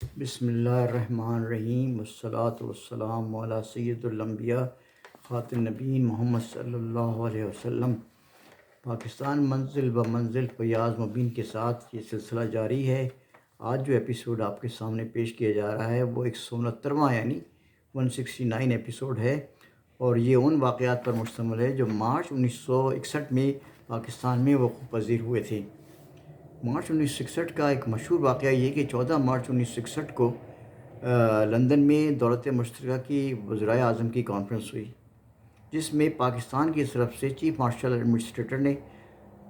بسم اللہ الرحمن الرحیم والصلاة والسلام علی سید الانبیاء خاتم النبیین محمد صلی اللہ علیہ وسلم۔ پاکستان منزل و منزل فیاض مبین کے ساتھ یہ سلسلہ جاری ہے۔ آج جو ایپیسوڈ آپ کے سامنے پیش کیا جا رہا ہے وہ 169واں یعنی 169 ایپیسوڈ ہے، اور یہ ان واقعات پر مشتمل ہے جو مارچ 1961 میں پاکستان میں وقوع پذیر ہوئے تھے۔ مارچ 1961 کا ایک مشہور واقعہ یہ کہ 14 مارچ 1961 کو لندن میں دولت مشترکہ کی وزرائے اعظم کی کانفرنس ہوئی، جس میں پاکستان کی طرف سے چیف مارشل ایڈمنسٹریٹر نے،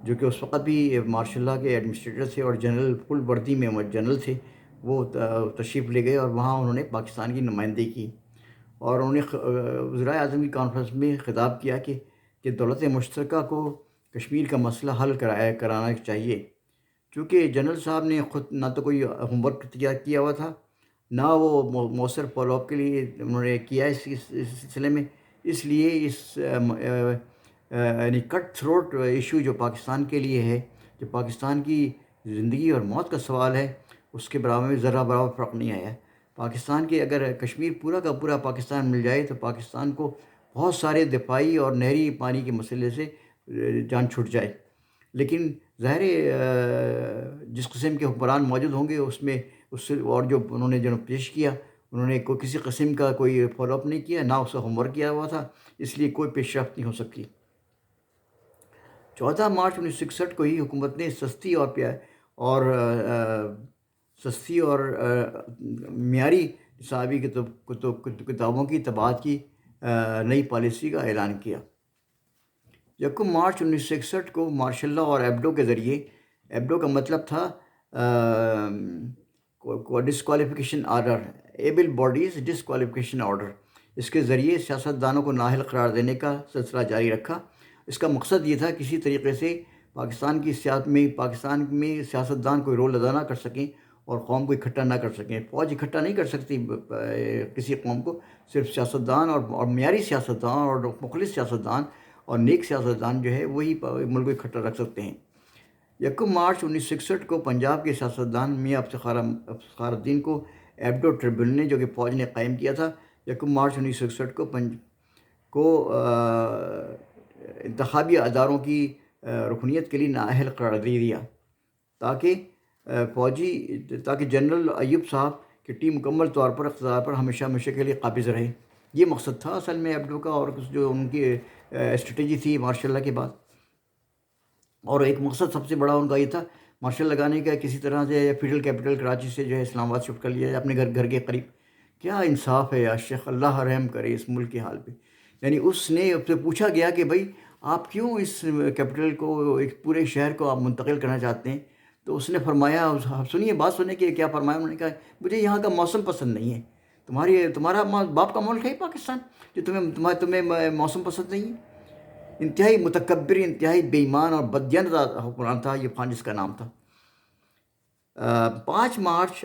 جو کہ اس وقت بھی مارشل لاء کے ایڈمنسٹریٹر تھے اور جنرل فل وردی میں جنرل تھے، وہ تشریف لے گئے اور وہاں انہوں نے پاکستان کی نمائندگی کی، اور انہوں نے وزرائے اعظم کی کانفرنس میں خطاب کیا کہ دولت مشترکہ کو کشمیر کا مسئلہ حل کرانا چاہیے، چونکہ جنرل صاحب نے خود نہ تو کوئی ہوم ورک کیا ہوا تھا، نہ وہ مؤثر فالو اپ کے لیے انہوں نے کیا اس سلسلے میں، اس لیے یعنی کٹ تھروٹ ایشو جو پاکستان کے لیے ہے، جو پاکستان کی زندگی اور موت کا سوال ہے، اس کے برابر میں ذرہ برابر فرق نہیں آیا۔ پاکستان کے اگر کشمیر پورا کا پورا پاکستان مل جائے تو پاکستان کو بہت سارے دفاعی اور نہری پانی کے مسئلے سے جان چھوٹ جائے، لیکن ظاہر جس قسم کے حکمران موجود ہوں گے اس سے اور جو انہوں نے پیش کیا، انہوں نے کسی قسم کا کوئی فالو اپ نہیں کیا، نہ اس کا ہوم ورک کیا ہوا تھا، اس لیے کوئی پیش رفت نہیں ہو سکتی۔ 14 مارچ 1961 کو ہی حکومت نے سستی اور معیاری نصابی کتابوں کی طباعت کی نئی پالیسی کا اعلان کیا۔ 1 مارچ 1961 کو مارشل لاء اور ایبڈو کے ذریعے، ایبڈو کا مطلب تھا disqualification order, able bodies disqualification order, اس کے ذریعے سیاستدانوں کو نااہل قرار دینے کا سلسلہ جاری رکھا۔ اس کا مقصد یہ تھا کسی طریقے سے پاکستان میں سیاستدان کوئی رول ادا نہ کر سکیں اور قوم کو اکٹھا نہ کر سکیں۔ فوج اکٹھا نہیں کر سکتی کسی قوم کو، صرف سیاستدان اور معیاری سیاستدان اور مخلص سیاستدان اور نیک سیاستدان جو ہے وہی ملک کو اکٹھا رکھ سکتے ہیں۔ 1 مارچ 1961 کو پنجاب کے سیاستدان میاں افتخار الدین کو ایبڈو ٹریبیونل نے، جو کہ فوج نے قائم کیا تھا، 1 مارچ 1961 کو انتخابی اداروں کی رکنیت کے لیے نااہل قرار دے دیا، تاکہ جنرل ایوب صاحب کی ٹیم مکمل طور پر اقتدار پر ہمیشہ کے لیے قابض رہے۔ یہ مقصد تھا اصل میں ایبڈو کا، اور جو ان کی اسٹریٹجی تھی مارشل لاء کے بعد، اور ایک مقصد سب سے بڑا ان کا یہ تھا مارشل لگانے کا، کسی طرح سے فیڈرل کیپٹل کراچی سے جو ہے اسلام آباد شفٹ کر لیا جائے اپنے گھر کے قریب۔ کیا انصاف ہے یا شیخ، اللہ رحم کرے اس ملک کے حال پہ۔ یعنی اس نے سے پوچھا گیا کہ بھائی آپ کیوں اس کیپٹل کو، ایک پورے شہر کو آپ منتقل کرنا چاہتے ہیں؟ تو اس نے فرمایا، سنیے بات سنیں کہ کیا فرمایا۔ انہوں نے کہا مجھے یہاں کا موسم پسند نہیں ہے۔ تمہارا باپ کا ملک ہے پاکستان جو تمہیں موسم پسند نہیں ہے؟ انتہائی متکبر، انتہائی بے ایمان اور بددیانت حکمران تھا یہ خان، جس کا نام تھا۔ 8 مارچ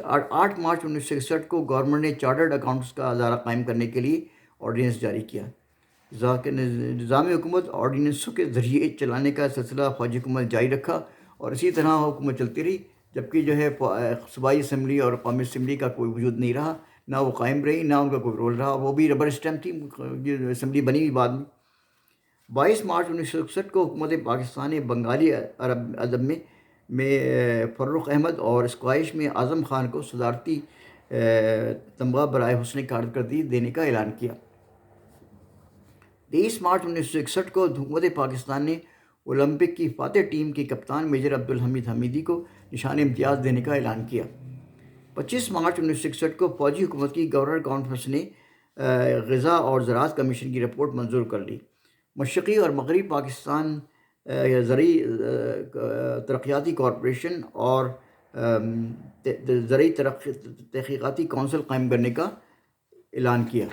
1961 کو گورنمنٹ نے چارٹرڈ اکاؤنٹس کا ادارہ قائم کرنے کے لیے آرڈیننس جاری کیا۔ نظام حکومت آرڈیننسوں کے ذریعے چلانے کا سلسلہ فوجی حکومت جاری رکھا، اور اسی طرح حکومت چلتی رہی، جبکہ جو ہے صوبائی اسمبلی اور قومی اسمبلی کا کوئی وجود نہیں رہا، نہ وہ قائم رہی، نہ ان کا کوئی رول رہا، وہ بھی ربر اسٹیمپ تھی، اسمبلی بنی ہوئی بعد میں۔ 22 مارچ 1961 کو حکومت پاکستان نے بنگالی ادب میں فرخ احمد اور اسکواش میں اعظم خان کو صدارتی تمغہ برائے حسن کارکردگی دینے کا اعلان کیا۔ 23 مارچ 1961 کو حکومت پاکستان نے اولمپک کی فاتح ٹیم کے کپتان میجر عبدالحمید حمیدی کو نشان امتیاز دینے کا اعلان کیا۔ 25 مارچ 1961 کو فوجی حکومت کی گورنر کانفرنس نے غذا اور زراعت کمیشن کی رپورٹ منظور کر لی۔ مشرقی اور مغربی پاکستان زرعی ترقیاتی کارپوریشن اور زرعی تحقیقاتی کونسل قائم کرنے کا اعلان کیا۔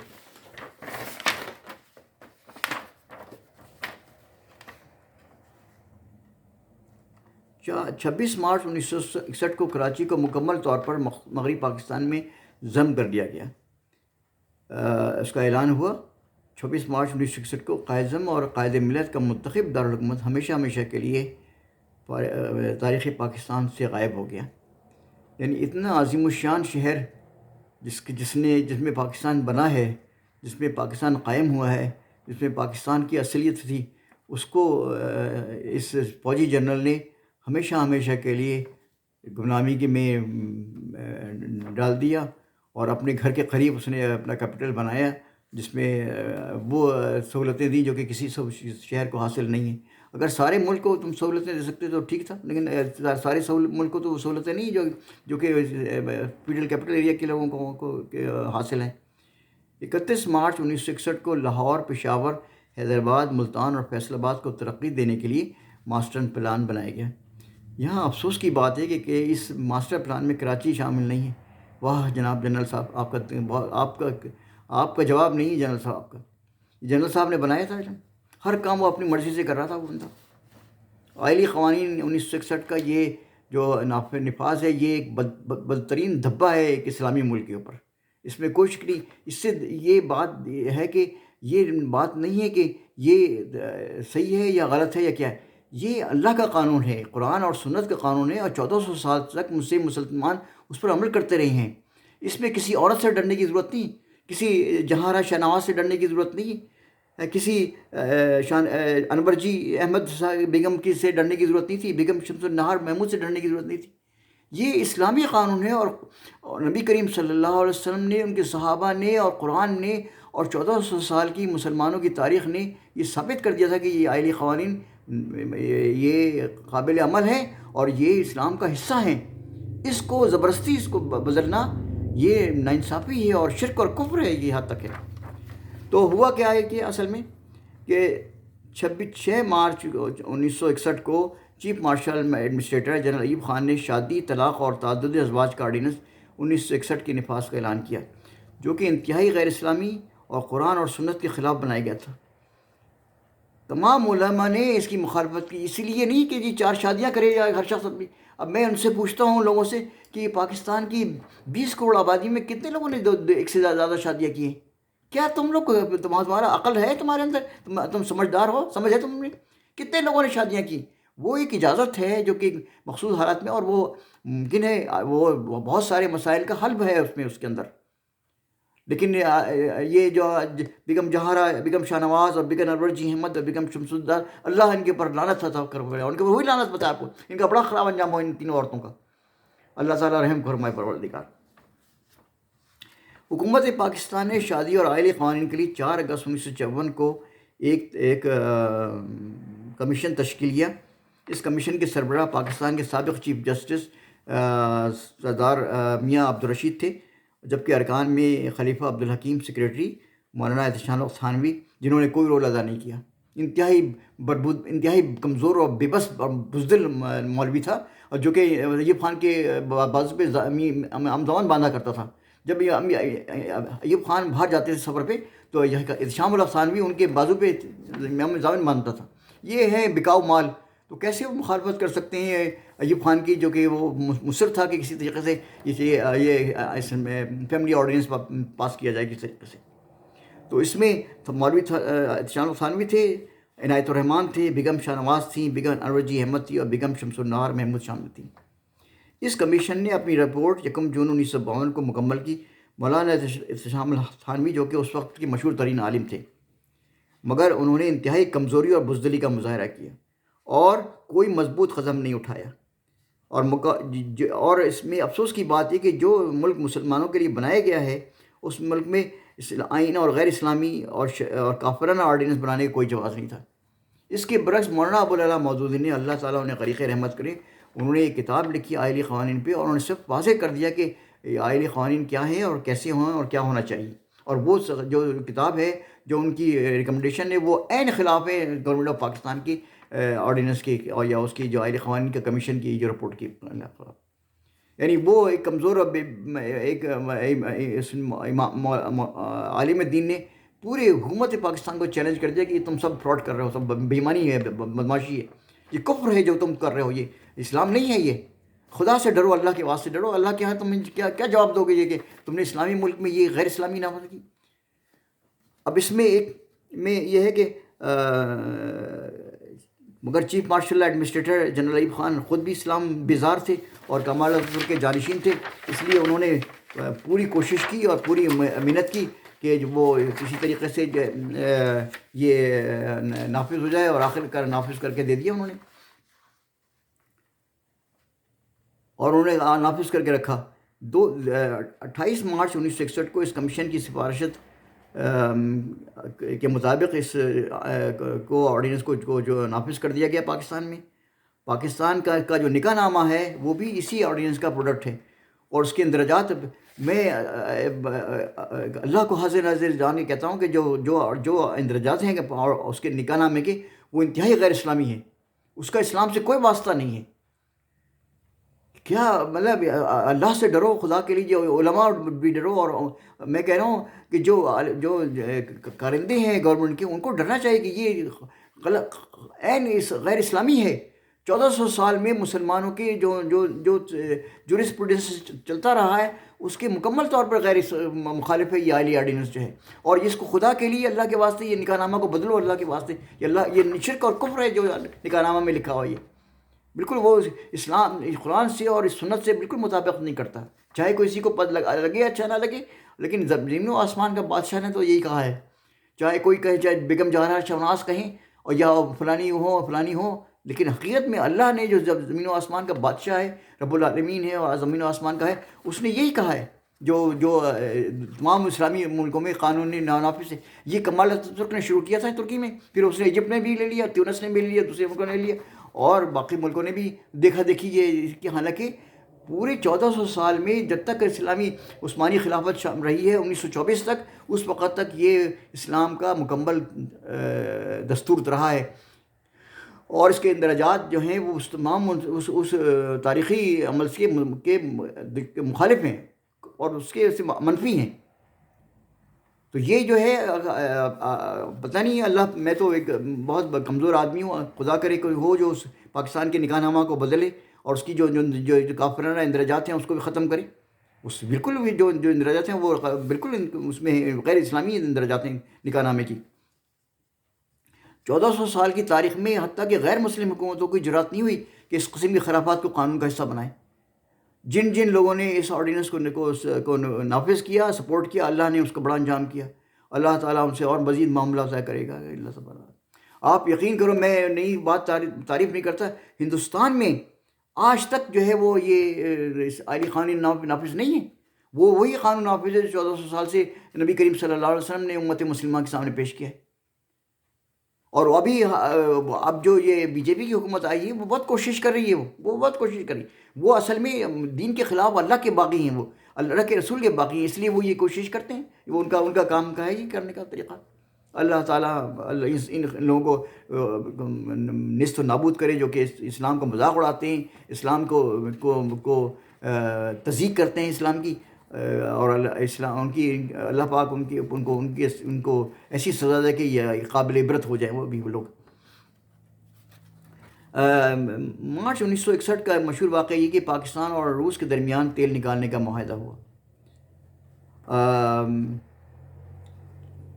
26 مارچ 1961 کو کراچی کو مکمل طور پر مغربی پاکستان میں ضم کر دیا گیا۔ اس کا اعلان ہوا 26 مارچ 1961 کو قائد اعظم اور قائد ملت کا منتخب دارالحکومت ہمیشہ کے لیے تاریخ پاکستان سے غائب ہو گیا۔ یعنی اتنا عظیم الشان شہر جس میں پاکستان بنا ہے، جس میں پاکستان قائم ہوا ہے، جس میں پاکستان کی اصلیت تھی، اس کو اس فوجی جنرل نے ہمیشہ کے لیے غلامی کے میں ڈال دیا، اور اپنے گھر کے قریب اس نے اپنا کیپٹل بنایا، جس میں وہ سہولتیں دیں جو کہ کسی شہر کو حاصل نہیں ہیں۔ اگر سارے ملک کو تم سہولتیں دے سکتے تو ٹھیک تھا، لیکن سارے ملک کو تو سہولتیں نہیں جو کہ فیڈرل کیپٹل ایریا کے لوگوں کو حاصل ہیں۔ 31 مارچ 1961 کو لاہور، پشاور، حیدرآباد، ملتان اور فیصل آباد کو ترقی دینے کے لیے ماسٹر پلان بنایا گیا۔ یہاں افسوس کی بات ہے کہ اس ماسٹر پلان میں کراچی شامل نہیں ہے۔ واہ جناب جنرل صاحب، آپ کا جواب نہیں ہے جنرل صاحب کا۔ جنرل صاحب نے بنایا تھا، ہر کام وہ اپنی مرضی سے کر رہا تھا وہ بندہ۔ آئلی قوانین 1961 کا یہ جو نفاذ ہے، یہ ایک بدترین دھبہ ہے ایک اسلامی ملک کے اوپر۔ اس میں کوئی شک نہیں، اس سے یہ بات ہے کہ یہ بات نہیں ہے کہ یہ صحیح ہے یا غلط ہے یا کیا ہے، یہ اللہ کا قانون ہے، قرآن اور سنت کا قانون ہے، اور 1400 سال تک مسلمان اس پر عمل کرتے رہے ہیں۔ اس میں کسی عورت سے ڈرنے کی ضرورت نہیں، کسی جہارہ شاہ نواز سے ڈرنے کی ضرورت نہیں، کسی انور جی احمد بیگم کی سے ڈرنے کی ضرورت نہیں تھی، بیگم شمس النہار محمود سے ڈرنے کی ضرورت نہیں تھی۔ یہ اسلامی قانون ہے، اور نبی کریم صلی اللہ علیہ وسلم نے، ان کے صحابہ نے، اور قرآن نے، اور 1400 سال کی مسلمانوں کی تاریخ نے یہ ثابت کر دیا تھا کہ یہ آئلی قوانین یہ قابل عمل ہے اور یہ اسلام کا حصہ ہیں۔ اس کو زبردستی اس کو بدلنا یہ ناانصافی ہے اور شرک اور کفر ہے، یہ حد تک ہے۔ تو ہوا کیا ہے کہ اصل میں کہ 6 مارچ 1961 کو chief marshal administrator general Ayub Khan نے شادی، طلاق اور تعدد ازواج کا آرڈیننس 1961 کے نفاذ کا اعلان کیا، جو کہ انتہائی غیر اسلامی اور قرآن اور سنت کے خلاف بنایا گیا تھا۔ تمام علماء نے اس کی مخالفت کی، اسی لیے نہیں کہ جی 4 شادیاں کرے یا ہر شخص اپنی۔ اب میں ان سے پوچھتا ہوں لوگوں سے کہ پاکستان کی 20 کروڑ آبادی میں کتنے لوگوں نے ایک سے زیادہ شادیاں کی ہیں؟ کیا تمہارا عقل ہے تمہارے اندر؟ تم سمجھدار ہو؟ سمجھ ہے تم نے؟ کتنے لوگوں نے شادیاں کی؟ وہ ایک اجازت ہے جو کہ مخصوص حالات میں، اور وہ ممکن ہے وہ بہت سارے مسائل کا حل ہے اس کے اندر۔ لیکن یہ جو بیگم جہارہ، بیگم شاہ نواز اور بیگم انور جی احمد اور بیگم شمس الدار، اللہ ان کے اوپر لعنت عطا کرے، ان کے اوپر وہی لعنت بتا آپ کو، ان کا بڑا خراب انجام ہو ان تینوں عورتوں کا۔ اللہ تعالیٰ رحم فرمائے پروردگار۔ حکومت پاکستان نے شادی اور آئلی قوانین کے لیے 4 اگست 1954 کو ایک کمیشن تشکیل کیا۔ اس کمیشن کے سربراہ پاکستان کے سابق چیف جسٹس سردار میاں عبدالرشید تھے، جبکہ ارکان میں خلیفہ عبدالحکیم سیکریٹری، مولانا احتشام تھانوی، جنہوں نے کوئی رول ادا نہیں کیا، انتہائی کمزور اور بے بس اور بزدل مولوی تھا، اور جو کہ ایوب خان کے بازو پہ امزمان باندھا کرتا تھا۔ جب ایوب خان باہر جاتے تھے سفر پہ تو احتشام تھانوی ان کے بازو پہ امزمان باندھتا تھا۔ یہ ہے بکاؤ مال، تو کیسے وہ مخالفت کر سکتے ہیں ایوب خان کی، جو کہ وہ مصر تھا کہ کسی طریقے سے یہ فیملی آرڈیننس پاس کیا جائے کسی طریقے سے۔ تو اس میں مولوی احتشام تھانوی تھے، عنایت الرحمن تھے، بیگم شاہ نواز تھیں، بیگم انور جی احمد تھی، اور بیگم شمس النہار محمود شامل تھیں۔ اس کمیشن نے اپنی رپورٹ 1 جون 1952 کو مکمل کی۔ مولانا احتشام تھانوی جو کہ اس وقت کے مشہور ترین عالم تھے، مگر انہوں نے انتہائی کمزوری اور بزدلی کا مظاہرہ کیا اور کوئی مضبوط قدم نہیں اٹھایا، اور اس میں افسوس کی بات ہے کہ جو ملک مسلمانوں کے لیے بنایا گیا ہے، اس ملک میں آئین اور غیر اسلامی اور کافرانہ آرڈیننس بنانے کا کوئی جواز نہیں تھا۔ اس کے برعکس مولانا ابو العلا مودودی نے، اللہ تعالیٰ انہیں غریق رحمت کرے، انہوں نے ایک کتاب لکھی آئلی قوانین پہ، اور انہوں نے صرف واضح کر دیا کہ آئلی قوانین کیا ہیں اور کیسے ہوں اور کیا ہونا چاہیے، اور وہ جو کتاب ہے، جو ان کی ریکمنڈیشن ہے، وہ عین خلاف ہے گورنمنٹ آف پاکستان کی آرڈیننس کی، اور یا اس کی جو آئلی قوانین کا کمیشن کی جو رپورٹ کی خلاف۔ یعنی وہ ایک کمزور ایک عالم دین نے پورے حکومت پاکستان کو چیلنج کر دیا کہ تم سب فراڈ کر رہے ہو، سب بےایمانی ہے، بدماشی ہے، یہ کفر ہے جو تم کر رہے ہو، یہ اسلام نہیں ہے، یہ خدا سے ڈرو، اللہ کے واسطے ڈرو، اللہ کے ہاں تم کیا جواب دو گے یہ کہ تم نے اسلامی ملک میں یہ غیر اسلامی نافذ کی۔ اب اس میں یہ ہے کہ مگر chief marshal administrator general Ayub Khan خود بھی اسلام بیزار تھے اور کمال اطہر کے جانشین تھے، اس لیے انہوں نے پوری کوشش کی اور پوری محنت کی کہ وہ کسی طریقے سے یہ نافذ ہو جائے، اور آخر کار نافذ کر کے دے دیا انہوں نے، اور انہوں نے نافذ کر کے رکھا۔ 28 مارچ 1961 کو اس کمیشن کی سفارشت کے مطابق اس کو آرڈیننس کو جو نافذ کر دیا گیا پاکستان میں۔ پاکستان کا جو نکاح نامہ ہے وہ بھی اسی آرڈیننس کا پروڈکٹ ہے، اور اس کے اندراجات میں اللہ کو حاضر ناظر جان کے کہتا ہوں کہ جو اندراجات ہیں اور اس کے نکاح نامے کے، وہ انتہائی غیر اسلامی ہیں، اس کا اسلام سے کوئی واسطہ نہیں ہے۔ کیا مطلب، اللہ سے ڈرو، خدا کے لیے علماء بھی ڈرو، اور میں کہہ رہا ہوں کہ جو کارندے ہیں گورنمنٹ کے، ان کو ڈرنا چاہیے کہ یہ غلط عین غیر اسلامی ہے۔ 1400 سال میں مسلمانوں کے جو جورسپروڈنس چلتا رہا ہے، اس کے مکمل طور پر غیر مخالف ہے یہ آئلی آرڈیننس جو ہے، اور اس کو خدا کے لیے اللہ کے واسطے یہ نکاح نامہ کو بدلو، اللہ کے واسطے، یہ شرک اور کفر ہے جو نکاح نامہ میں لکھا ہوا ہے، بالکل وہ اسلام قرآن سے اور اس سنت سے بالکل مطابقت نہیں کرتا، چاہے کوئی کسی کو پد لگے اچھا نہ لگے، لیکن زمین و آسمان کا بادشاہ نے تو یہی کہا ہے، چاہے کوئی کہے، چاہے بیگم جہاں شہناز کہیں اور یا فلانی ہو، لیکن حقیقت میں اللہ نے جو زمین و آسمان کا بادشاہ ہے، رب العالمین ہے اور زمین و آسمان کا ہے، اس نے یہی کہا ہے، جو تمام اسلامی ملکوں میں قانونی نافذ ہے۔ یہ کمال ترک نے شروع کیا تھا ترکی میں، پھر اس نے ایجپٹ نے بھی لے لیا، تیونس نے بھی لے لیا، دوسرے ملکوں نے لے لیا، اور باقی ملکوں نے بھی دیکھا دیکھی یہ کہ حالانکہ پورے 1400 سال میں جب تک اسلامی عثمانی خلافت رہی ہے 1924 تک، اس وقت تک یہ اسلام کا مکمل دستور رہا ہے، اور اس کے اندراجات جو ہیں وہ اس تمام اس تاریخی عمل کے مخالف ہیں اور اس کے منفی ہیں۔ تو یہ جو ہے پتہ نہیں، اللہ، میں تو ایک بہت کمزور آدمی ہوں، خدا کرے کوئی ہو جو اس پاکستان کے نکاح نامہ کو بدلے اور اس کی جو کافرانہ اندراجات ہیں اس کو بھی ختم کرے۔ اس بالکل بھی جو اندراجات ہیں وہ بالکل اس میں غیر اسلامی اندراجات ہیں نکاح نامے کی۔ 1400 سال کی تاریخ میں حتیٰ کہ غیر مسلم حکومتوں کی جرات نہیں ہوئی کہ اس قسم کی خرافات کو قانون کا حصہ بنائیں۔ جن لوگوں نے اس آرڈیننس کو نافذ کیا، سپورٹ کیا، اللہ نے اس کو بڑا انجام کیا۔ اللہ تعالیٰ ان سے اور مزید معاملہ طے کرے گا اللہ تعالیٰ۔ آپ یقین کرو، میں نئی بات تعریف نہیں کرتا، ہندوستان میں آج تک جو ہے وہ یہ آئلی قانون نافذ نہیں ہے، وہی قانون نافذ ہے جو 1400 سال سے نبی کریم صلی اللہ علیہ وسلم نے امت مسلمہ کے سامنے پیش کیا ہے۔ اور اب جو یہ بی جے پی کی حکومت آئی ہے وہ بہت کوشش کر رہی ہے، وہ بہت کوشش کر رہی ہے، وہ اصل میں دین کے خلاف اللہ کے باغی ہیں، وہ اللہ کے رسول کے باغی ہیں، اس لیے وہ یہ کوشش کرتے ہیں، وہ ان کا کام کا ہے یہ کرنے کا طریقہ۔ اللہ تعالیٰ ان لوگوں کو نیست و نابود کرے جو کہ اسلام کو مذاق اڑاتے ہیں، اسلام کو تضییق کرتے ہیں اسلام کی، اور اللہ پاک ان کو ایسی سزا دے کہ یہ قابل عبرت ہو جائے وہ لوگ۔ مارچ 1961 کا مشہور واقعہ یہ کہ پاکستان اور روس کے درمیان تیل نکالنے کا معاہدہ ہوا۔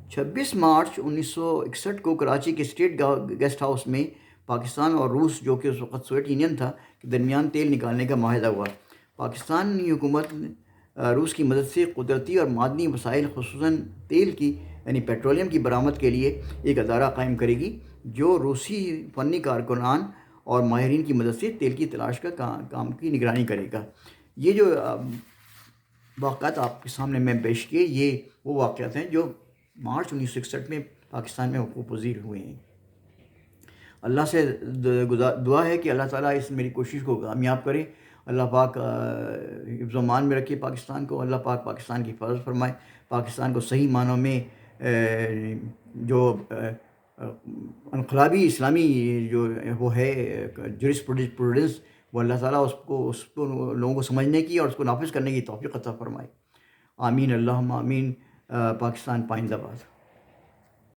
26 مارچ 1961 کو کراچی کے اسٹیٹ گیسٹ ہاؤس میں پاکستان اور روس، جو کہ اس وقت سوویت یونین تھا، کے درمیان تیل نکالنے کا معاہدہ ہوا۔ پاکستانی حکومت روس کی مدد سے قدرتی اور معدنی وسائل، خصوصاً تیل کی یعنی پیٹرولیم کی برآمد کے لیے ایک ادارہ قائم کرے گی جو روسی فنی کارکنان اور ماہرین کی مدد سے تیل کی تلاش کا کام کی نگرانی کرے گا۔ یہ جو واقعات آپ کے سامنے میں پیش کیے، یہ وہ واقعات ہیں جو مارچ 1961 میں پاکستان میں وقوع پذیر ہوئے ہیں۔ اللہ سے دعا ہے کہ اللہ تعالیٰ اس میری کوشش کو کامیاب کرے، اللہ پاک حفظ و امان میں رکھے پاکستان کو، اللہ پاک پاکستان کی حفاظت فرمائے، پاکستان کو صحیح معنوں میں جو انقلابی اسلامی جو وہ ہے جورسپروڈنس، وہ اللہ تعالیٰ اس کو لوگوں کو سمجھنے کی اور اس کو نافذ کرنے کی توفیق عطا فرمائے۔ آمین، اللہم آمین۔ پاکستان پائندہ باد۔